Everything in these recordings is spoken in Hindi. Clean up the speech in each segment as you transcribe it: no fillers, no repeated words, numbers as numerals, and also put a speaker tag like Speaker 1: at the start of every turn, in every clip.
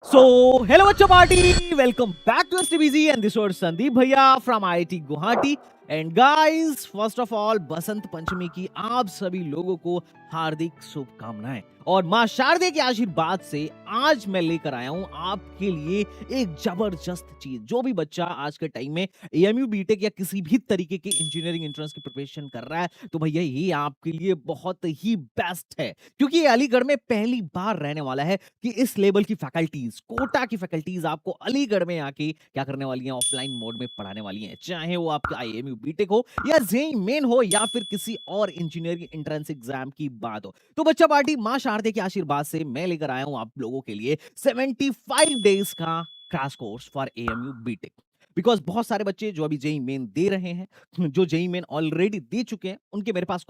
Speaker 1: Hello बच्चों party, welcome back to STBZ and this was Sandeep भैया from IIT Guwahati. And guys, first of all Basant Panchami की आप सभी लोगों को हार्दिक शुभकामनाएं और मां शारदे के आशीर्वाद से आज मैं लेकर आया हूं आपके लिए एक जबरदस्त चीज। जो भी बच्चा आज के टाइम में AMU बीटेक या किसी भी तरीके के इंजीनियरिंग एंट्रेंस की प्रिपरेशन कर रहा है तो भैया ये आपके लिए बहुत ही बेस्ट है, क्योंकि ये अलीगढ़ में पहली बार रहने वाला है कि इस लेवल की फैकल्टीज, कोटा की फैकल्टीज आपको अलीगढ़ में आके क्या करने वाली हैं, ऑफलाइन मोड में पढ़ाने वाली हैं। चाहे वो आपका IMU बीटेक हो या जेईई मेन हो या फिर किसी और इंजीनियरिंग एंट्रेंस एग्जाम की बात हो, तो बच्चा पार्टी मां शारदे के आशीर्वाद से मैं लेकर आया हूं आप लोगों के लिए 75 डेज का crash course for AMU BTech. Because बहुत सारे बच्चे जो अभी जेईई मेन दे रहे हैं, जो जेईई मेन ऑलरेडी दे चुके हैं, उनके मेरे पास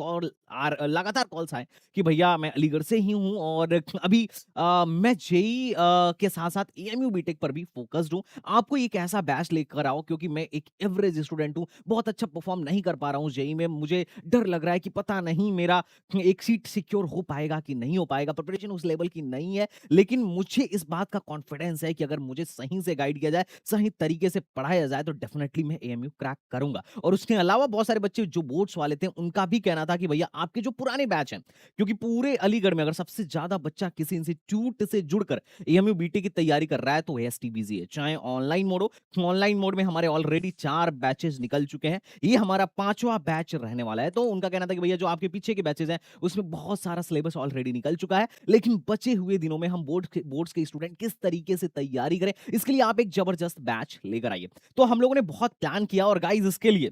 Speaker 1: लगातार कॉल्स आए कि भैया मैं अलीगढ़ से ही हूं और अभी मैं जेईई के साथ साथ AMU बीटेक पर भी फोकस्ड हूं। आपको एक ऐसा बैच लेकर आओ, क्योंकि मैं एक एवरेज स्टूडेंट हूं, बहुत अच्छा परफॉर्म नहीं कर पा रहा हूं जेईई में। मुझे डर लग रहा है कि पता नहीं मेरा एक सीट सिक्योर हो पाएगा कि नहीं हो पाएगा, प्रिपरेशन उस लेवल की नहीं है। लेकिन मुझे इस बात का कॉन्फिडेंस है कि अगर मुझे सही से गाइड किया जाए, सही तरीके से पढ़ाया जाए तो डेफिनेटली मैं AMU क्रैक करूंगा। और उसके अलावा बहुत सारे बच्चे जो बोर्ड्स वाले थे, उनका भी कहना था कि भैया आपके जो पुराने बैच हैं, क्योंकि पूरे अलीगढ़ में अगर सबसे ज्यादा बच्चा किसी इंस्टीट्यूट से जुड़कर AMU बीटेक की तैयारी कर रहा है तो STBZ है। चाहे ऑनलाइन मोड हो, ऑनलाइन मोड में हमारे ऑलरेडी 4 बैचेस निकल चुके हैं, ये हमारा 5वां बैच रहने वाला है। तो उनका कहना था कि भैया जो आपके पीछे के बैचेस हैं उसमें बहुत सारा सिलेबस ऑलरेडी निकल चुका है, लेकिन बचे हुए दिनों में हम बोर्ड्स के स्टूडेंट किस तरीके से तैयारी करें, इसके लिए आप एक जबरदस्त बैच लेकर आइए। तो हम लोगों ने बहुत प्लान किया और गाइस इसके लिए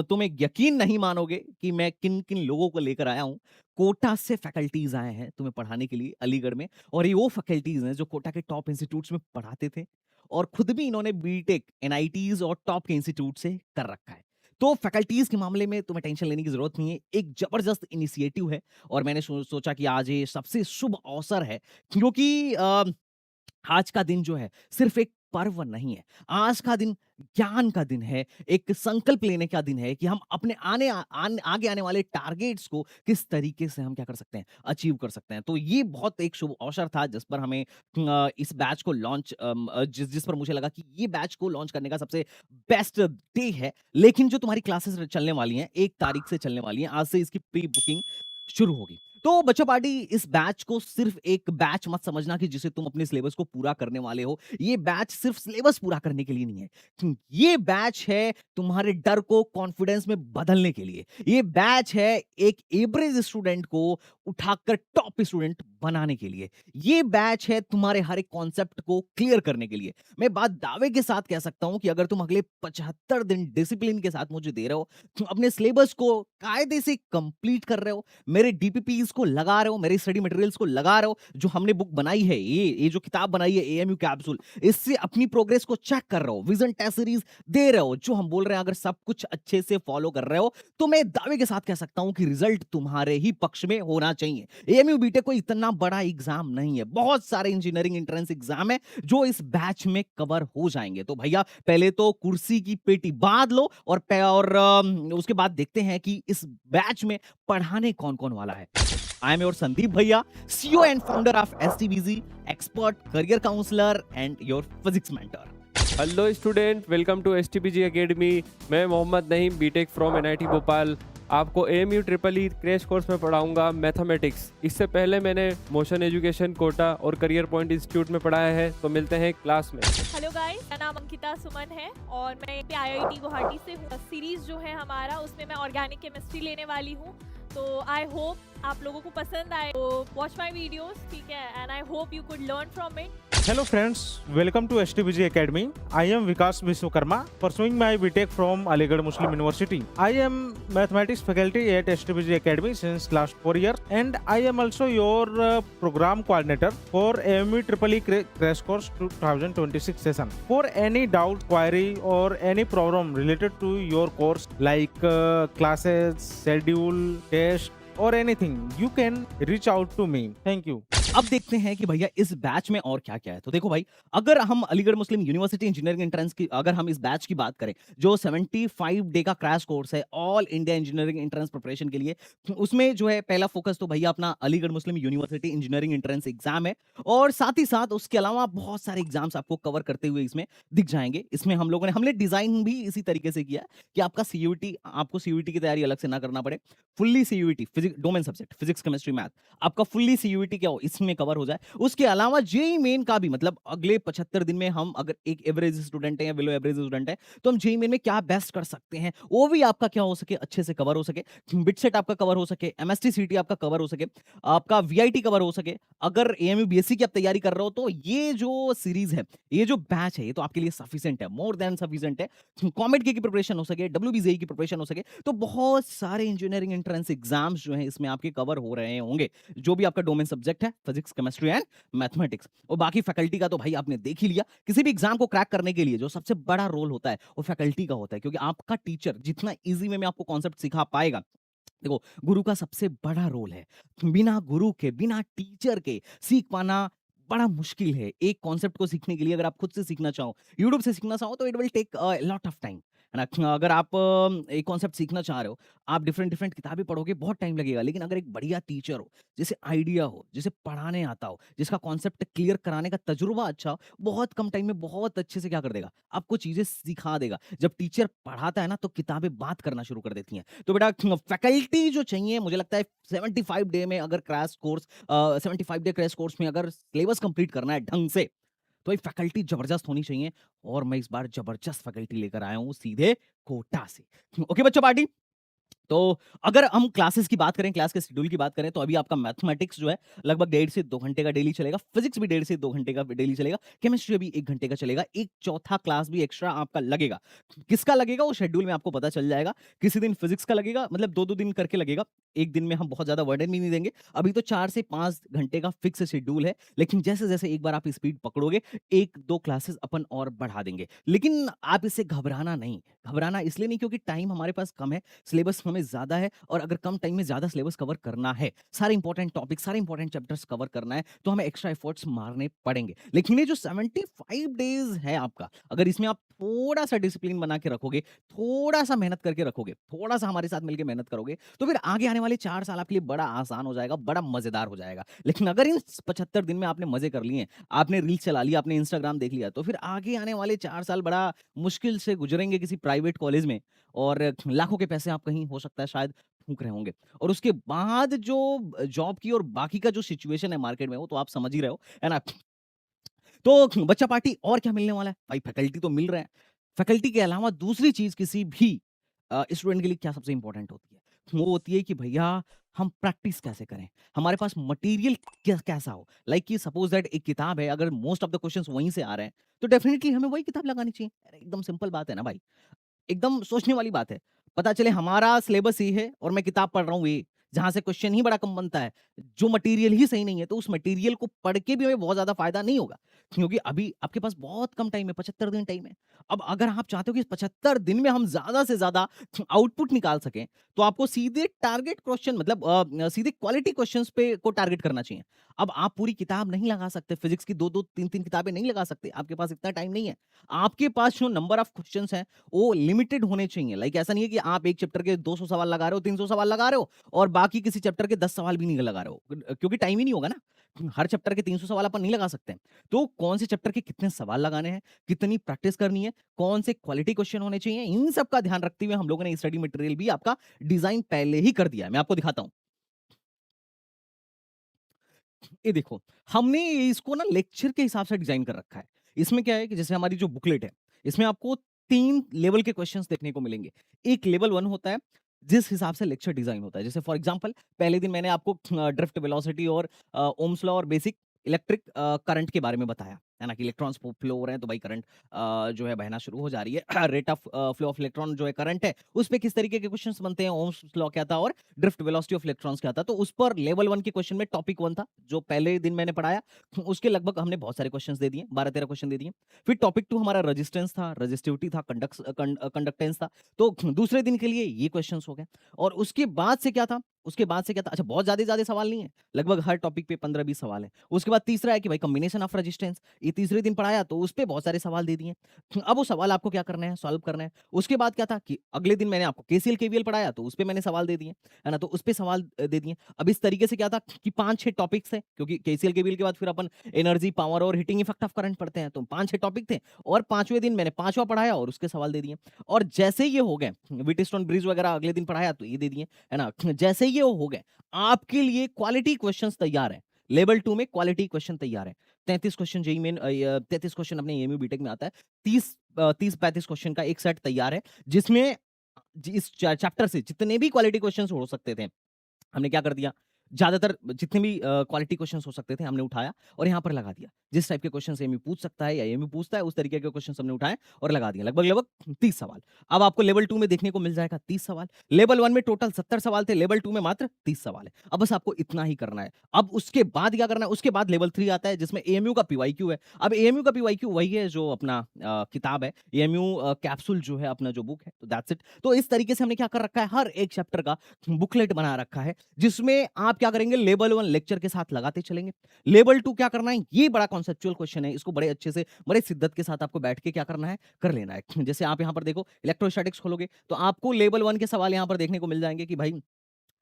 Speaker 1: तुम एक यकीन नहीं मानोगे कि मैं किन किन लोगों को लेकर आया हूं। कोटा से फैकल्टीज आए हैं तुम्हें पढ़ाने के लिए अलीगढ़ में, और ये वो फैकल्टीज हैं जो कोटा के टॉप इंस्टीट्यूट्स में पढ़ाते थे और खुद भी इन्होंने बीटेक NITs और टॉप के इंस्टीट्यूट से कर रखा है। तो फैकल्टीज के मामले में तुम्हें टेंशन लेने की जरूरत नहीं है, एक जबरदस्त इनिशिएटिव है। और मैंने सोचा कि आज ये सबसे शुभ अवसर है, क्योंकि आज का दिन जो है सिर्फ एक पर्व नहीं है, आज का दिन ज्ञान का दिन है, एक संकल्प लेने का दिन है कि हम अपने आगे आने वाले टारगेट्स को किस तरीके से हम क्या कर सकते हैं, अचीव कर सकते हैं। तो ये बहुत एक शुभ अवसर था जिस पर हमें इस बैच को लॉन्च जिस पर मुझे लगा कि ये बैच को लॉन्च करने का सबसे बेस्ट डे है। लेकिन जो तुम्हारी क्लासेस चलने वाली हैं 1 तारीख से चलने वाली हैं, आज से इसकी प्री बुकिंग शुरू होगी। तो बच्चों पार्टी, इस बैच को सिर्फ एक बैच मत समझना कि जिसे तुम अपने सिलेबस को पूरा करने वाले हो। ये बैच सिर्फ सिलेबस पूरा करने के लिए नहीं है, ये बैच है तुम्हारे डर को कॉन्फिडेंस में बदलने के लिए। ये बैच है एक एवरेज स्टूडेंट को उठाकर टॉप स्टूडेंट बनाने के लिए। ये बैच है तुम्हारे हर एक कॉन्सेप्ट को क्लियर करने के लिए। मैं बात दावे के साथ कह सकता हूं कि अगर तुम अगले 75 दिन डिसिप्लिन के साथ मुझे दे रहे हो, तुम अपने सिलेबस को कायदे से कंप्लीट कर रहे हो, मेरे DPPs को लगा रहे हो, मेरे स्टडी मटेरियल्स को लगा रहे हो, जो हमने बुक बनाई है, ये जो किताब बनाई है AMU कैप्सूल, इससे अपनी प्रोग्रेस को चेक कर रहे हो, विजन टेस्ट सीरीज दे रहे हो, जो हम बोल रहे हैं अगर सब कुछ अच्छे से फॉलो कर रहे हो, तो मैं दावे के साथ कह सकता हूं कि रिजल्ट तुम्हारे ही पक्ष में होना चाहिए। AMU बीटेक कोई इतना बड़ा एग्जाम नहीं है, बहुत सारे इंजीनियरिंग एंट्रेंस एग्जाम है जो इस बैच में कवर हो जाएंगे। तो भैया पहले तो कुर्सी की पेटी बांध लो और उसके बाद देखते हैं कि इस बैच में पढ़ाने कौन कौन वाला है। I am your Sandeep Bhaiya, CEO and founder of STBZ, expert career counselor and your physics mentor.
Speaker 2: Hello student, welcome to STBZ academy. मैं Mohammad Naeem, B Tech from NIT Bhopal, आपको AMU EEE क्रैश कोर्स में पढ़ाऊंगा मैथमेटिक्स। इससे पहले मैंने मोशन एजुकेशन कोटा और करियर पॉइंट इंस्टीट्यूट में पढ़ाया है। तो मिलते हैं क्लास में।
Speaker 3: हेलो गाइस, मेरा नाम अंकिता सुमन है और मैं IIT गुवाहाटी से हूँ। सीरीज जो है हमारा, उसमें मैं ऑर्गेनिक केमिस्ट्री लेने वाली हूँ। तो आई होप आप लोगों को पसंद आए। तो वॉच माई वीडियोस, ठीक है, and I hope you could learn from it.
Speaker 4: Hello friends, welcome to STBZ Academy. I am Vikas Vishwakarma, pursuing my BTech from Aligarh Muslim University. I am mathematics faculty at STBZ Academy since last 4 years, and I am also your program coordinator for AMU EEE Crash Course 2026 session. For any doubt, query, or any problem related to your course like classes, schedule, test, or anything, you can reach out to me. Thank you.
Speaker 1: अब देखते हैं कि भैया इस बैच में और क्या-क्या है। तो देखो भाई, अगर हम अलीगढ़ मुस्लिम यूनिवर्सिटी इंजीनियरिंग एंट्रेंस की अगर हम इस बैच की बात करें, जो 75 डे का क्रैश कोर्स है all India engineering entrance preparation के लिए, उसमें जो है पहला फोकस तो भैया अपना अलीगढ़ मुस्लिम यूनिवर्सिटी इंजीनियरिंग एंट्रेंस एग्जाम है और साथ ही साथ उसके अलावा बहुत सारे एग्जाम्स आपको कवर करते हुए इसमें दिख जाएँगे। इसमें हमने डिजाइन भी इसी तरीके से किया है कि आपको सीयूईटी की तैयारी अलग से ना करना पड़े। Fully CUET physics domain subject physics, chemistry, math आपका फुल्ली सीयूईटी क्या हो इसमें कवर हो जाए। उसके अलावा जेईई मेन का भी मतलब अगले 75 दिन में हम अगर एक एवरेज स्टूडेंट है या बिलो एवरेज स्टूडेंट है तो हम जेईई मेन में क्या बेस्ट कर सकते हैं वो भी आपका क्या हो सके अच्छे से कवर हो सके। बिटसेट आपका कवर हो सके, एमएसटी सीटी आपका कवर हो सके, आपका वीआईटी कवर हो सके। अगर एएमयू बीएससी की आप तैयारी कर रहे हो तो ये जो सीरीज है, ये जो बैच है, ये तो आपके लिए सफिशिएंट है, मोर देन सफिशिएंट है। कॉमेट की प्रिपरेशन हो सके, डब्ल्यूबीजेई की प्रिपरेशन हो सके, तो बहुत सारे इंजीनियरिंग एंट्रेंस एग्जाम्स जो हैं इसमें आपके कवर हो रहे होंगे। जो भी आपका डोमेन सब्जेक्ट है फिजिक्स, केमिस्ट्री एंड मैथमेटिक्स। और बाकी फैकल्टी का तो भाई आपने देख ही लिया। किसी भी एग्जाम को क्रैक करने के लिए जो सबसे बड़ा रोल होता है वो फैकल्टी का होता है, क्योंकि आपका टीचर जितना इजी वे में आपको कॉन्सेप्ट सिखा पाएगा, देखो गुरु का सबसे बड़ा रोल है। बिना गुरु के, बिना टीचर के सीख पाना बड़ा मुश्किल है। एक कॉन्सेप्ट को सीखने के लिए अगर आप खुद से सीखना चाहो, यूट्यूब से सीखना चाहो तो it will take lot of time, है ना? अगर आप एक कॉन्सेप्ट सीखना चाह रहे हो, आप डिफरेंट किताबें पढ़ोगे, बहुत टाइम लगेगा। लेकिन अगर एक बढ़िया टीचर हो, जिसे आइडिया हो, जिसे पढ़ाने आता हो, जिसका कॉन्सेप्ट क्लियर कराने का तजुर्बा अच्छा हो, बहुत कम टाइम में बहुत अच्छे से क्या कर देगा, आपको चीजें सिखा देगा। जब टीचर पढ़ाता है ना तो किताबें बात करना शुरू कर देती हैं। तो बेटा फैकल्टी जो चाहिए, मुझे लगता है 75 डे में अगर crash course 75 day crash course में अगर सिलेबस कंप्लीट करना है ढंग से, तो ये फैकल्टी जबरदस्त होनी चाहिए। और मैं इस बार जबरदस्त फैकल्टी लेकर आया हूँ सीधे कोटा से। ओके बच्चों पार्टी, तो अगर हम क्लासेस की बात करें, क्लास के शेड्यूल की बात करें, तो अभी आपका मैथमेटिक्स जो है लगभग 1.5 से 2 घंटे का डेली चलेगा। फिजिक्स भी 1.5 से 2 घंटे का डेली चलेगा। केमिस्ट्री भी 1 घंटे का चलेगा। एक चौथा क्लास भी एक्स्ट्रा आपका लगेगा। किसका लगेगा वो शेड्यूल में आपको पता चल जाएगा। किसी दिन फिजिक्स का लगेगा, मतलब 2-2 दिन करके लगेगा। एक दिन में हम बहुत ज्यादा वर्डन भी नहीं देंगे। अभी तो 4 से 5 घंटे का फिक्स शेड्यूल है, लेकिन जैसे जैसे एक बार आप स्पीड पकड़ोगे, 1-2 क्लासेस अपन और बढ़ा देंगे। लेकिन आप इससे घबराना नहीं। घबराना इसलिए नहीं क्योंकि टाइम हमारे पास कम है, सिलेबस हमें ज्यादा है, और अगर कम टाइम में ज्यादा सिलेबस कवर करना है, सारे इंपॉर्टेंट टॉपिक, सारे इंपॉर्टेंट चैप्टर्स कवर करना है, तो हमें एक्स्ट्रा एफर्ट्स मारने पड़ेंगे। लेकिन ये जो 75 डेज है आपका, अगर इसमें आप थोड़ा सा डिसिप्लिन बना के रखोगे, थोड़ा सा मेहनत करके रखोगे, थोड़ा सा हमारे साथ मिलकर मेहनत करोगे, तो फिर आगे आने वाले 4 साल आपके लिए बड़ा आसान हो जाएगा, बड़ा मजेदार हो जाएगा। लेकिन अगर इन 75 दिन में आपने मजे कर लिए, आपने रील चला लिया, आपने इंस्टाग्राम देख लिया, तो फिर आगे आने वाले 4 साल बड़ा मुश्किल से गुजरेंगे किसी प्राइवेट कॉलेज में, और लाखों के पैसे आप कहीं हो सकता है शायद फूंक रहे होंगे। और उसके बाद जो जॉब की और बाकी का जो सिचुएशन है मार्केट में, वो तो आप समझ ही रहे हो, है ना? तो बच्चा पार्टी और क्या मिलने वाला है? भाई फैकल्टी तो मिल रहे हैं। फैकल्टी के अलावा दूसरी चीज़ किसी भी स्टूडेंट के लिए क्या सबसे इम्पोर्टेंट होती है? वो होती है कि भैया हम प्रैक्टिस कैसे करें? हमारे पास मटेरियल कैसा हो? लाइक कि सपोज़ दैट एक किताब है, अगर मोस्ट ऑफ द क्वेश्चंस वहीं से आ रहे हैं, तो डेफिनिटली हमें वही किताब लगानी चाहिए। अरे एकदम सिंपल बात है ना भाई। एकदम सोचने वाली बात है। पता चले हमारा सिलेबस ये है और मैं किताब पढ़ रहा हूँ ये, जहाँ से क्वेश्चन ही बड़ा कम बनता है। जो मटेरियल ही सही नहीं है, तो उस मटेरियल को पढ़ के भी हमें बहुत ज़्यादा फ़ायदा नहीं होगा। क्योंकि अभी आपके पास बहुत कम टाइम है, 75 दिन टाइम है। अब अगर आप चाहते हो कि इस 75 दिन में हम ज़्यादा से ज़्यादा आउटपुट निकाल सकें, तो आपको सीधे टारगेट क्वेश्चन मतलब सीधे क्वालिटी क्वेश्चंस पे को टारगेट करना चाहिए। अब आप पूरी किताब नहीं लगा सकते, फिज़िक्स की 2-2, 3-3 किताबें नहीं लगा सकते, आपके पास इतना टाइम नहीं है। आपके पास जो नंबर ऑफ क्वेश्चन्स हैं, वो लिमिटेड होने चाहिए। लाइक ऐसा नहीं है कि आप एक चैप्टर के 200 सवाल लगा रहे हो, 300 सवाल लगा रहे हो और बाकी किसी चैप्टर के 10 सवाल भी नहीं लगा रहे हो, क्योंकि टाइम ही नहीं होगा ना। हर चैप्टर के 300 सवाल अपन नहीं लगा सकते। तो कौन से चैप्टर के कितने सवाल लगाने हैं, कितनी प्रैक्टिस करनी है, कौन से क्वालिटी क्वेश्चन होने चाहिए, इन सब का ध्यान रखते हुए हम लोगों ने स्टडी मटेरियल भी आपका डिजाइन पहले ही कर दिया है। मैं आपको दिखाता हूँ। ये देखो, हमने इसको ना लेक्चर के हिसाब से डिजाइन कर रखा है। इसमें क्या है कि जैसे हमारी जो बुकलेट है, इसमें आपको 3 लेवल के क्वेश्चंस देखने को मिलेंगे। एक लेवल 1 होता है, जिस हिसाब से लेक्चर डिजाइन होता है। जैसे फॉर एग्जांपल पहले दिन मैंने आपको ड्रिफ्ट वेलोसिटी और ओम्स लॉ और बेसिक इलेक्ट्रिक करंट के बारे में बताया, है ना, कि इलेक्ट्रॉन्स फ्लो हो रहे हैं तो भाई करंट जो है बहना शुरू हो जा रही है। Rate of flow of electron जो है करंट है, उस पे किस तरीके के क्वेश्चंस बनते हैं, ओम्स लॉ क्या था और ड्रिफ्ट वेलोसिटी ऑफ इलेक्ट्रॉन्स क्या था। तो उस पर लेवल 1 के क्वेश्चन में टॉपिक 1 था जो पहले दिन मैंने पढ़ाया, उसके लगभग हमने बहुत सारे क्वेश्चंस दे दिए, 12-13 क्वेश्चन दे दिए। फिर टॉपिक 2 हमारा रेजिस्टेंस था, रेजिस्टिविटी था, कंडक्टेंस था। तो दूसरे दिन के लिए ये क्वेश्चंस हो गए। और उसके बाद से क्या था, अच्छा बहुत ज्यादा सवाल नहीं है, लगभग हर टॉपिक पे 15-20 सवाल है। उसके बाद तीसरा है कि भाई कॉम्बिनेशन ऑफ रेजिस्टेंस, ये तीसरे दिन पढ़ाया तो उस पे बहुत सारे सवाल दे दिए। अब वो सवाल आपको क्या करना है, सॉल्व करना है। उसके बाद क्या था कि अगले दिन मैंने आपको केसीएल केवीएल पढ़ाया तो उस पे मैंने सवाल दे दिए, है ना, तो उस पे सवाल दे दिए। अब इस तरीके से क्या था कि 5-6 टॉपिक्स थे, क्योंकि केसीएल केवीएल के बाद फिर अपन एनर्जी, पावर और हीटिंग इफेक्ट ऑफ करंट पढ़ते हैं, तो 5-6 टॉपिक थे और 5वें दिन मैंने 5वां पढ़ाया और उसके सवाल दे दिए। और जैसे ये हो गए, व्हीटस्टोन ब्रिज वगैरह अगले दिन पढ़ाया तो ये दे दिए, है ना। जैसे ये हो गए, आपके लिए क्वालिटी क्वेश्चंस तैयार है, लेवल 2 में क्वालिटी क्वेश्चन तैयार है। 33 क्वेश्चन जेईई मेन, 33 क्वेश्चन अपने एएमयू बीटेक में आता है। 30-35 क्वेश्चन का एक सेट तैयार है, जिसमें इस चैप्टर से जितने भी क्वालिटी क्वेश्चंस हो सकते थे, हमने क्या कर दिया, ज्यादातर जितने भी क्वालिटी क्वेश्चंस हो सकते थे हमने उठाया और यहाँ पर लगा दिया। जिस टाइप के क्वेश्चन एमयू पूछ सकता है या एमयू पूछता है, उस तरीके के क्वेश्चन हमने उठाए और लगा दिया, लगभग 30 सवाल। अब आपको लेवल 2 में देखने को मिल जाएगा 30 सवाल। लेवल 1 में टोटल 70 सवाल थे, लेवल 2 में मात्र 30 सवाल है। अब बस आपको इतना ही करना है। अब उसके बाद क्या करना है, उसके बाद लेवल 3 आता है जिसमें एएमयू का पीवाईक्यू है। अब एएमयू का पीवाईक्यू वही है जो अपना किताब है, एएमयू कैप्सूल जो है अपना जो बुक है, तो दैट्स इट। तो इस तरीके से हमने क्या कर रखा है, हर एक चैप्टर का बुकलेट बना रखा है, जिसमें आप क्या करेंगे, लेवल 1 लेक्चर के साथ लगाते चलेंगे। लेवल 2 क्या करना है, ये बड़ा कॉन्सेप्चुअल क्वेश्चन है, इसको बड़े अच्छे से, बड़े शिद्दत के साथ आपको बैठ के क्या करना है, कर लेना है। जैसे आप यहाँ पर देखो इलेक्ट्रोस्टैटिक्स खोलोगे तो आपको लेवल 1 के सवाल यहाँ पर देखने को मिल जाएंगे कि भाई,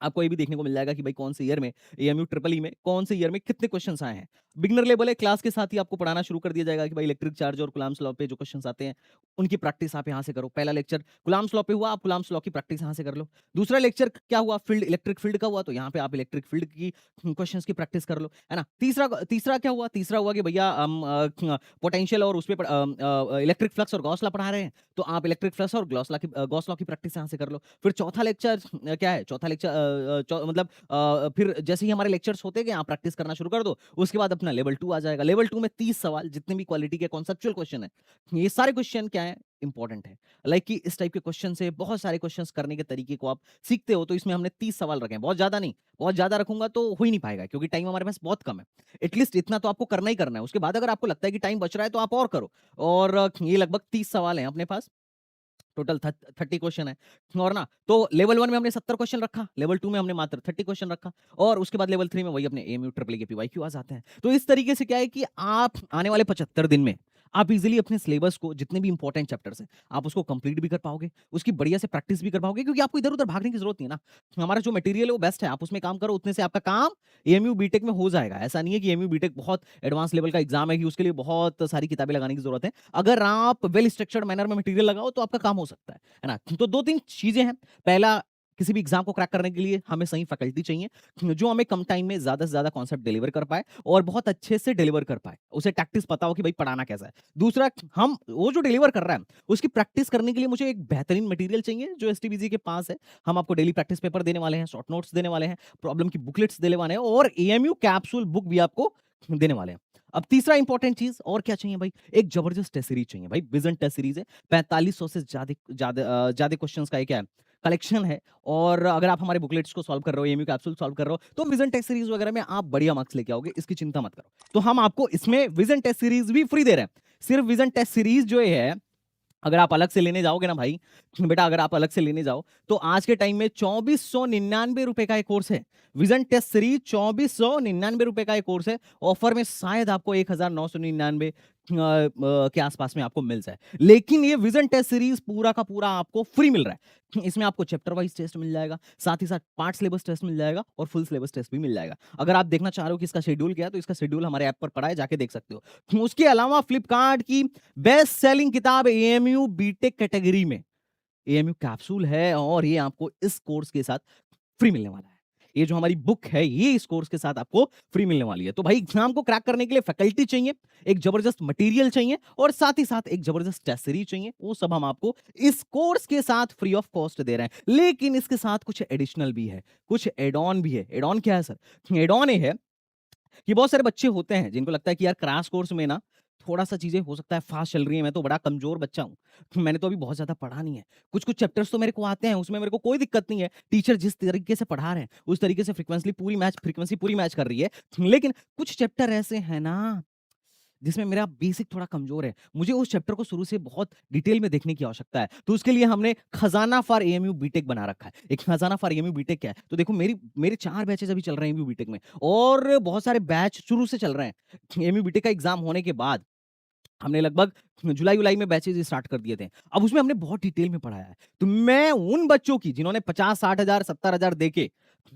Speaker 1: आपको ये भी देखने को मिल जाएगा कि भाई कौन से ईयर में, एएमयू ट्रिपल ई में कौन से ईयर में कितने क्वेश्चंस आए हैं। बिगनर लेवल है, क्लास के साथ ही आपको पढ़ाना शुरू कर दिया जाएगा कि भाई इलेक्ट्रिक चार्ज और कुलाम्स लॉ पे जो क्वेश्चंस आते हैं उनकी प्रैक्टिस आप यहाँ से करो। पहला लेक्चर कुलाम्स लॉ पे हुआ, आप कुलाम्स लॉ की प्रैक्टिस यहाँ से कर लो। दूसरा लेक्चर क्या हुआ, फील्ड, इलेक्ट्रिक फील्ड का हुआ, तो यहाँ पे आप इलेक्ट्रिक फील्ड की क्वेश्चंस की प्रैक्टिस कर लो, है ना। तीसरा क्या हुआ, तीसरा हुआ कि भैया हम पोटेंशियल और उस पे इलेक्ट्रिक फ्लक्स और गॉस लॉ पढ़ा रहे हैं, तो आप इलेक्ट्रिक फ्लक्स और गॉस लॉ की प्रैक्टिस यहाँ से कर लो। फिर चौथा लेक्चर क्या है, चौथा लेक्चर मतलब फिर जैसे ही हमारे लेक्चर्स होते गए आप प्रैक्टिस करना शुरू कर दो, उसके बाद अपना लेवल 2 आ जाएगा। लेवल 2 में 30 सवाल, जितने भी क्वालिटी के कॉन्सेप्चुअल क्वेश्चन है, ये सारे क्वेश्चन क्या है, इंपॉर्टेंट है। लाइक कि इस टाइप के क्वेश्चन से बहुत सारे क्वेश्चंस करने के तरीके को आप सीखते हो, तो इसमें हमने 30 सवाल रखे हैं, बहुत ज्यादा नहीं, बहुत ज्यादा रखूंगा तो हो ही नहीं पाएगा क्योंकि टाइम हमारे पास बहुत कम है। एटलीस्ट इतना तो आपको करना ही करना है। उसके बाद अगर आपको लगता है कि टाइम बच रहा है तो आप और करो। और ये लगभग 30 सवाल हैं अपने पास, टोटल 30 क्वेश्चन है। और ना, तो लेवल 1 में हमने 70 क्वेश्चन रखा, लेवल 2 में हमने मात्र 30 क्वेश्चन रखा, और उसके बाद लेवल 3 में वही अपने एएमयू ट्रिपल के पीवाईक्यू आ जाते हैं। तो इस तरीके से क्या है कि आप आने वाले 75 दिन में आप इजीली अपने सिलेबस को, जितने भी इंपॉर्टेंट चैप्टर्स हैं, आप उसको कंप्लीट भी कर पाओगे, उसकी बढ़िया से प्रैक्टिस भी कर पाओगे, क्योंकि आपको इधर उधर भागने की जरूरत नहीं है ना। हमारा जो मटेरियल है वो बेस्ट है, आप उसमें काम करो, उतने से आपका काम एएमयू बीटेक में हो जाएगा। ऐसा नहीं है कि एएमयू बीटेक बहुत एडवांस लेवल का एग्जाम है कि उसके लिए बहुत सारी किताबें लगाने की जरूरत है। अगर आप वेल स्ट्रक्चर्ड मैनर में मटेरियल लगाओ तो आपका काम हो सकता है ना। तो 2-3 चीजें हैं। पहला, किसी भी एग्जाम को क्रैक करने के लिए हमें सही फैकल्टी चाहिए जो हमें कम टाइम में ज्यादा से ज्यादा कॉन्सेप्ट डिलीवर कर पाए और बहुत अच्छे से डिलीवर कर पाए, उसे टैक्टिस पता हो कि भाई पढ़ाना कैसा है। दूसरा, हम वो जो डिलीवर कर रहा है उसकी प्रैक्टिस करने के लिए मुझे एक बेहतरीन मटेरियल चाहिए जो एसटीबीजी के पास है। हम आपको डेली प्रैक्टिस पेपर देने वाले हैं, शॉर्ट नोट्स देने वाले हैं, प्रॉब्लम की बुकलेट्स देने वाले हैं, और एएमयू कैप्सूल बुक भी आपको देने वाले हैं। अब तीसरा इंपॉर्टेंट चीज और क्या चाहिए भाई, एक जबरदस्त टेस्ट सीरीज चाहिए भाई। विजन टेस्ट सीरीज है, 4500 से ज्यादा क्वेश्चंस का क्या है, कलेक्शन है। और अगर आप हमारे बुकलेट्स को सॉल्व कर रहे हो, एएमयू कैप्सूल सॉल्व कर रहे हो, तो विजन टेस्ट सीरीज वगैरह में आप बढ़िया मार्क्स लेके आओगे, इसकी चिंता मत करो। तो हम आपको इसमें विजन टेस्ट सीरीज भी फ्री दे रहे हैं। सिर्फ विजन टेस्ट सीरीज जो है, अगर आप अलग से लेने जाओगे ना भाई, बेटा अगर आप अलग से लेने जाओ तो आज के टाइम में 2499 रुपए का एक कोर्स है। विजन टेस्ट सीरीज 2499 रुपए का एक कोर्स है। ऑफर में शायद आपको 1999 के आसपास में आपको मिल जाए, लेकिन ये विजन टेस्ट सीरीज पूरा का पूरा आपको फ्री मिल रहा है। इसमें आपको चैप्टर वाइज टेस्ट मिल जाएगा, साथ ही साथ पार्ट सिलेबस टेस्ट मिल जाएगा और फुल सिलेबस टेस्ट भी मिल जाएगा। अगर आप देखना चाह रहे हो कि इसका शेड्यूल क्या है, तो इसका शेड्यूल हमारे ऐप पर पड़ा है, जाके देख सकते हो। उसके अलावा फ्लिपकार्ट की बेस्ट सेलिंग किताब एएमयू बीटेक कैटेगरी में एएमयू कैप्सूल है, और ये आपको इस कोर्स के साथ फ्री मिलने वाला है। ये जो हमारी बुक है ये इस कोर्स के साथ आपको फ्री मिलने वाली है। तो भाई एग्जाम को क्रैक करने के लिए फैकल्टी चाहिए, एक जबरदस्त मटेरियल चाहिए, और साथ ही साथ एक जबरदस्त टेस्ट सीरीज चाहिए। वो सब हम आपको इस कोर्स के साथ फ्री ऑफ कॉस्ट दे रहे हैं। लेकिन इसके साथ कुछ एडिशनल भी है, कुछ एड ऑन भी है। एड ऑन क्या है सर? एड ऑन ये है कि बहुत सारे बच्चे होते हैं जिनको लगता है कि यार क्रैश कोर्स में ना थोड़ा सा चीजें हो सकता है फास्ट चल रही है, मैं तो बड़ा कमजोर बच्चा हूँ, मैंने तो अभी बहुत ज्यादा पढ़ा नहीं है। कुछ कुछ चैप्टर्स तो मेरे को आते हैं, उसमें मेरे को कोई दिक्कत नहीं है, टीचर जिस तरीके से पढ़ा रहे हैं उस तरीके से फ्रीक्वेंसी पूरी मैच कर रही है। लेकिन कुछ चैप्टर ऐसे हैं ना जिसमें मेरा बेसिक थोड़ा कमजोर है, मुझे उस चैप्टर को शुरू से बहुत डिटेल में देखने की आवश्यकता है। तो उसके लिए हमने खजाना फॉर एएमयू बीटेक बना रखा है। एक खजाना फॉर एएमयू बीटेक क्या है, तो देखो मेरे 4 बैचेस अभी चल रहे हैं एएमयू बीटेक में, और बहुत सारे बैच शुरू से चल रहे हैं। एएमयू बीटेक का एग्जाम होने के बाद हमने लगभग जुलाई में बैचेस स्टार्ट कर दिए थे। अब उसमें हमने बहुत डिटेल में पढ़ाया है। तो मैं उन बच्चों की जिन्होंने 50-60 हजार 70 हजार दे के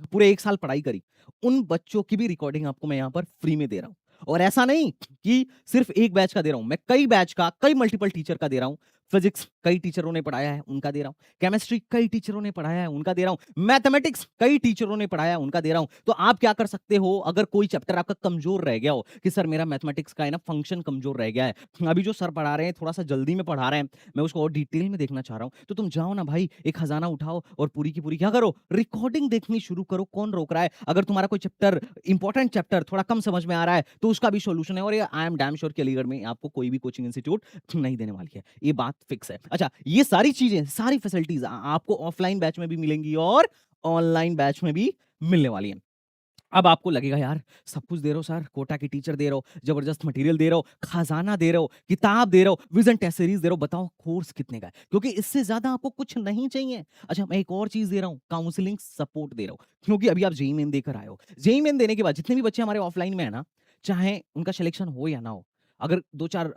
Speaker 1: पूरे 1 साल पढ़ाई करी, उन बच्चों की भी रिकॉर्डिंग आपको मैं यहाँ पर फ्री में दे रहा हूँ। और ऐसा नहीं कि सिर्फ एक बैच का दे रहा हूं, मैं कई बैच का, कई मल्टीपल टीचर का दे रहा हूं। फिजिक्स कई टीचरों ने पढ़ाया है, उनका दे रहा हूं। केमिस्ट्री कई टीचरों ने पढ़ाया है, उनका दे रहा हूं। मैथमेटिक्स कई टीचरों ने पढ़ाया है, उनका दे रहा हूं। तो आप क्या कर सकते हो, अगर कोई चैप्टर आपका कमजोर रह गया हो कि सर मेरा मैथमेटिक्स का है ना फंक्शन कमजोर रह गया है, अभी जो सर पढ़ा रहे हैं थोड़ा सा जल्दी में पढ़ा रहे हैं, मैं उसको और डिटेल में देखना चाह रहा हूं, तो तुम जाओ ना भाई, एक खजाना उठाओ और पूरी की पूरी क्या करो, रिकॉर्डिंग देखनी शुरू करो। कौन रोक रहा है? अगर तुम्हारा कोई चैप्टर, इंपॉर्टेंट चैप्टर थोड़ा कम समझ में आ रहा है तो उसका भी सॉल्यूशन है। और ये आई एम डैम श्योर कि अलीगढ़ में आपको कोई भी कोचिंग इंस्टीट्यूट नहीं देने वाली है, ये बात फिक्स है। अच्छा, ये सारी चीजें, सारी फैसिलिटीज आपको ऑफलाइन बैच में भी मिलेंगी और ऑनलाइन बैच में भी मिलने वाली है। अब आपको लगेगा यार सब कुछ दे रहे हो सर, कोटा की टीचर दे रहे हो, जबरदस्त मटेरियल दे रहे हो, खजाना दे रहे हो, किताब दे रहे हो, विजन टेस्ट सीरीज दे रहे हो, बताओ कोर्स कितने का है? क्योंकि इससे ज्यादा आपको कुछ नहीं चाहिए। अच्छा, मैं एक और चीज दे रहा हूँ, काउंसलिंग सपोर्ट दे रहा हूँ, क्योंकि अभी आप जेईई मेन देकर आए हो। जेईई मेन देने के बाद जितने भी बच्चे हमारे ऑफलाइन में है ना, चाहे उनका सिलेक्शन हो या ना हो, अगर 2-4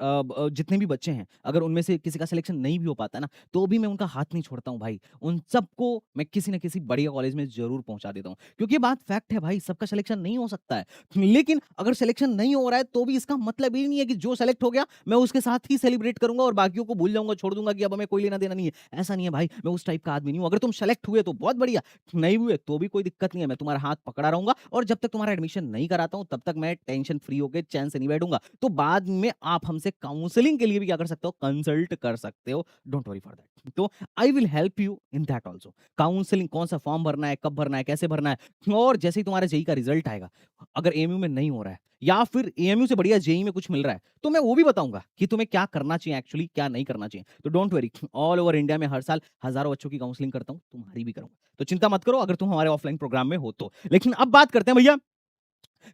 Speaker 1: जितने भी बच्चे हैं, अगर उनमें से किसी का सिलेक्शन नहीं भी हो पाता ना, तो भी मैं उनका हाथ नहीं छोड़ता हूँ भाई। उन सबको मैं किसी न किसी बढ़िया कॉलेज में जरूर पहुंचा देता हूँ, क्योंकि ये बात फैक्ट है भाई, सबका सिलेक्शन नहीं हो सकता है। लेकिन अगर सिलेक्शन नहीं हो रहा है तो भी इसका मतलब ये नहीं है कि जो सेलेक्ट हो गया मैं उसके साथ ही सेलिब्रेट करूंगा और बाकियों को भूल जाऊंगा, छोड़ दूंगा कि अब हमें कोई लेना देना नहीं है। ऐसा नहीं है भाई, मैं उस टाइप का आदमी नहीं हूं। अगर तुम सेलेक्ट हुए तो बहुत बढ़िया, नहीं हुए तो भी कोई दिक्कत नहीं है, मैं तुम्हारा हाथ पकड़ा रहूंगा, और जब तक तुम्हारा एडमिशन नहीं कराता हूं तब तक मैं टेंशन फ्री होकर चैन से नहीं बैठूंगा। तो बाद में आप हमसे काउंसलिंग के लिए भी क्या कर सकते हो, कंसल्ट कर सकते हो। Don't worry for that. तो I will help you in that also. Counselling, कौन सा फॉर्म भरना है, कब भरना है, कैसे भरना है, और जैसे ही तुम्हारे जेई का रिजल्ट आएगा, अगर एएमयू में नहीं हो रहा है या फिर एएमयू से बढ़िया जेई में कुछ मिल रहा है, तो मैं वो भी बताऊंगा कि तुम्हें क्या करना चाहिए, एक्चुअली क्या नहीं करना चाहिए। तो don't worry, all over India में हर साल हजारों बच्चों की काउंसलिंग करता हूं, तुम्हारी भी करूंगा। तो चिंता मत करो अगर तुम हमारे ऑफलाइन प्रोग्राम में हो तो। लेकिन अब बात करते हैं भैया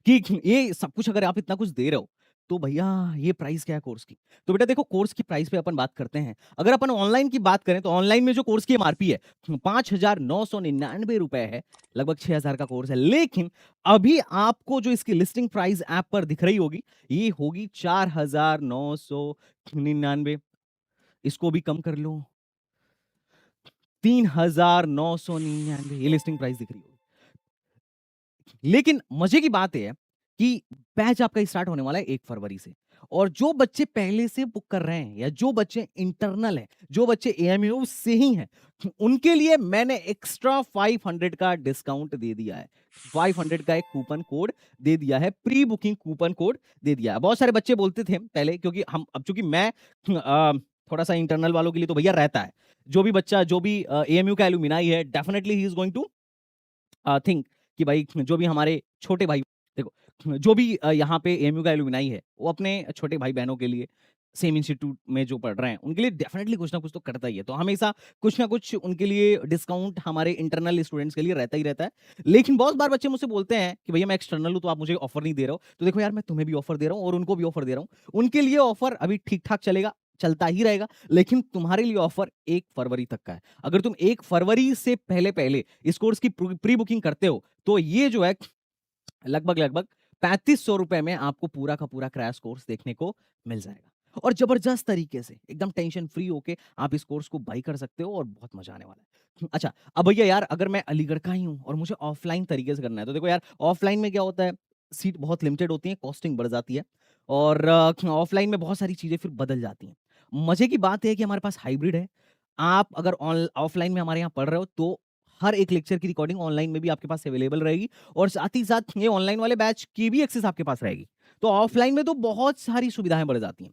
Speaker 1: कि ये सब कुछ अगर आप इतना कुछ दे रहे हो, तो भैया ये प्राइस क्या है कोर्स की? तो बेटा देखो, कोर्स की प्राइस पे अपन बात करते हैं। अगर अपन ऑनलाइन की बात करें तो ऑनलाइन में जो कोर्स की एमआरपी है 5,999 रुपए है, लगभग 6,000 का कोर्स है। लेकिन अभी आपको जो इसकी लिस्टिंग प्राइस ऐप पर दिख रही होगी, ये होगी 4,999। इसको भी कम कर लो, 3,999 ये लिस्टिंग प्राइस दिख रही होगी। लेकिन मजे की बात यह है कि बैच आपका स्टार्ट होने वाला है 1 फरवरी से, और जो बच्चे पहले से बुक कर रहे हैं या जो बच्चे इंटरनल हैं, जो बच्चे एएमयू से ही हैं, उनके लिए मैंने एक्स्ट्रा 500 का डिस्काउंट दे दिया है। 500 का एक कूपन कोड दे दिया है, प्री बुकिंग कूपन कोड दे दिया है। बहुत सारे बच्चे बोलते थे पहले, क्योंकि हम अब चूंकि मैं थोड़ा सा इंटरनल वालों के लिए तो भैया रहता है, जो भी बच्चा जो भी एएमयू का एलुमिनाई है, definitely he is going to think कि भाई जो भी हमारे छोटे भाई, देखो जो भी यहाँ पे एएमयू का एलुमनाई है, वो अपने छोटे भाई बहनों के लिए, सेम इंस्टीट्यूट में जो पढ़ रहे हैं उनके लिए डेफिनेटली कुछ ना कुछ तो करता ही है। तो हमेशा कुछ ना कुछ उनके लिए डिस्काउंट हमारे इंटरनल स्टूडेंट्स के लिए रहता ही रहता है। लेकिन बहुत बार बच्चे मुझसे बोलते हैं कि भैया मैं एक्सटर्नल हूँ तो आप मुझे ऑफर नहीं दे रहे हो। तो देखो यार, मैं तुम्हें भी ऑफर दे रहा हूँ और उनको भी ऑफर दे रहा हूँ। उनके लिए ऑफर अभी ठीक ठाक चलेगा, चलता ही रहेगा, लेकिन तुम्हारे लिए ऑफर 1 फरवरी तक का है। अगर तुम 1 फरवरी से पहले पहले इस कोर्स की प्री बुकिंग करते हो तो ये जो है लगभग 3500 रुपए में आपको पूरा का पूरा क्रैश कोर्स देखने को मिल जाएगा, और जबरदस्त तरीके से एकदम टेंशन फ्री होके आप इस कोर्स को बाई कर सकते हो और बहुत मजा आने वाला है। अच्छा, अब भैया यार, अगर मैं अलीगढ़ का ही हूं और मुझे ऑफलाइन तरीके से करना है, तो देखो यार, ऑफलाइन में क्या होता है, सीट बहुत लिमिटेड होती है, कॉस्टिंग बढ़ जाती है, और ऑफलाइन में बहुत सारी चीजें फिर बदल जाती हैं। मजे की बात है कि हमारे पास हाइब्रिड है। आप अगर ऑफलाइन में हमारे यहाँ पढ़ रहे हो तो हर एक लेक्चर की रिकॉर्डिंग ऑनलाइन में भी आपके पास अवेलेबल रहेगी, और साथ ही साथ ये ऑनलाइन वाले बैच की भी एक्सेस आपके पास रहेगी। तो ऑफलाइन में तो बहुत सारी सुविधाएं बढ़ जाती हैं।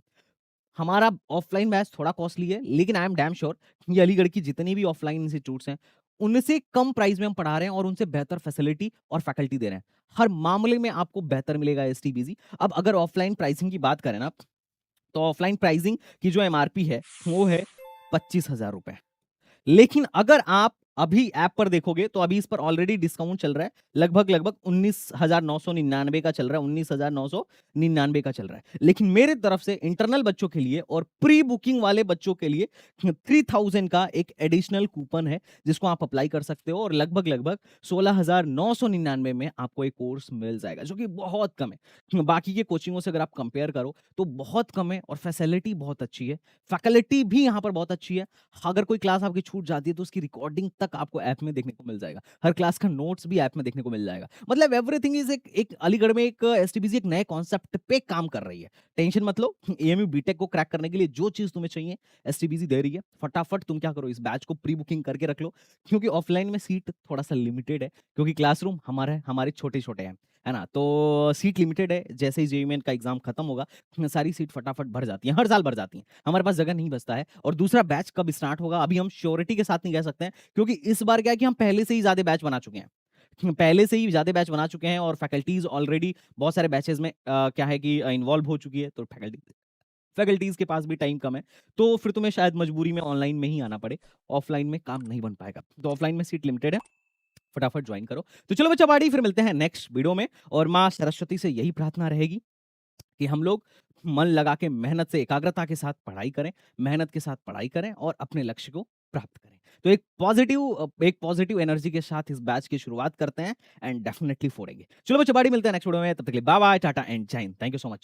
Speaker 1: हमारा ऑफलाइन बैच थोड़ा कॉस्टली है, लेकिन आई एम डैम श्योर ये अलीगढ़ की जितनी भी ऑफलाइन इंस्टीट्यूट्स हैं, उनसे कम प्राइस में हम पढ़ा रहे हैं और उनसे बेहतर फैसिलिटी और फैकल्टी दे रहे हैं। हर मामले में आपको बेहतर मिलेगा एसटीबीजी। अब अगर ऑफलाइन प्राइसिंग की बात करें ना, तो ऑफलाइन प्राइसिंग की जो एमआरपी है वो है 25,000 रुपए। लेकिन अगर आप अभी ऐप पर देखोगे तो अभी इस पर ऑलरेडी डिस्काउंट चल रहा है, लगभग 19,999 का चल रहा है, 19,999 का चल रहा है। लेकिन मेरे तरफ से इंटरनल बच्चों के लिए और प्री बुकिंग वाले बच्चों के लिए 3,000 का एक एडिशनल कूपन है जिसको आप अप्लाई कर सकते हो और लगभग 16,999 में आपको एक कोर्स मिल जाएगा, जो कि बहुत कम है। बाकी के कोचिंगों से अगर आप कंपेयर करो तो बहुत कम है और फैसिलिटी बहुत अच्छी है, फैकल्टी भी यहाँ पर बहुत अच्छी है। अगर कोई क्लास आपकी छूट जाती है तो उसकी रिकॉर्डिंग तक आपको ऐप में देखने को मिल जाएगा, हर क्लास का नोट्स भी ऐप में देखने को मिल जाएगा। मतलब एवरीथिंग इज एक अलीगढ़ में एक एसटीबीजी एक नए कॉन्सेप्ट पे काम कर रही है। टेंशन मत लो, एएमयू बीटेक को क्रैक करने के लिए जो चीज तुम्हें चाहिए एसटीबीजी दे रही है। फटाफट तुम क्या करो, इस बैच को प्री बुकिंग करके रख लो, क्योंकि ऑफलाइन में सीट थोड़ा सा लिमिटेड है, क्योंकि क्लासरूम हमारे छोटे छोटे हैं, है ना। तो सीट लिमिटेड है, जैसे ही जेईई का एग्जाम खत्म होगा सारी सीट फटाफट भर जाती हैं, हर साल भर जाती हैं, हमारे पास जगह नहीं बचता है। और दूसरा बैच कब स्टार्ट होगा अभी हम श्योरिटी के साथ नहीं कह सकते हैं, क्योंकि इस बार क्या है कि हम पहले से ही ज्यादा बैच बना चुके हैं, पहले से ही ज्यादा बैच बना चुके हैं और फैकल्टीज ऑलरेडी बहुत सारे बैचेस में क्या है कि इन्वॉल्व हो चुकी है। तो फैकल्टीज के पास भी टाइम कम है, तो फिर तुम्हें शायद मजबूरी में ऑनलाइन में ही आना पड़े, ऑफलाइन में काम नहीं बन पाएगा। तो ऑफलाइन में सीट लिमिटेड है, फटाफट ज्वाइन करो। तो चलो बच्चा पार्टी, फिर मिलते हैं नेक्स्ट वीडियो में। और माँ सरस्वती से यही प्रार्थना रहेगी कि हम लोग मन लगा के मेहनत से एकाग्रता के साथ पढ़ाई करें, मेहनत के साथ पढ़ाई करें और अपने लक्ष्य को प्राप्त करें। तो एक पॉजिटिव एनर्जी के साथ इस बैच की शुरुआत करते हैं एंड डेफिनेटली फोड़ेंगे। चलो बच्चों, मिलते हैं नेक्स्ट वीडियो में, तब तक के लिए बाय बाय, टाटा एंड जय Hind. Thank you so much.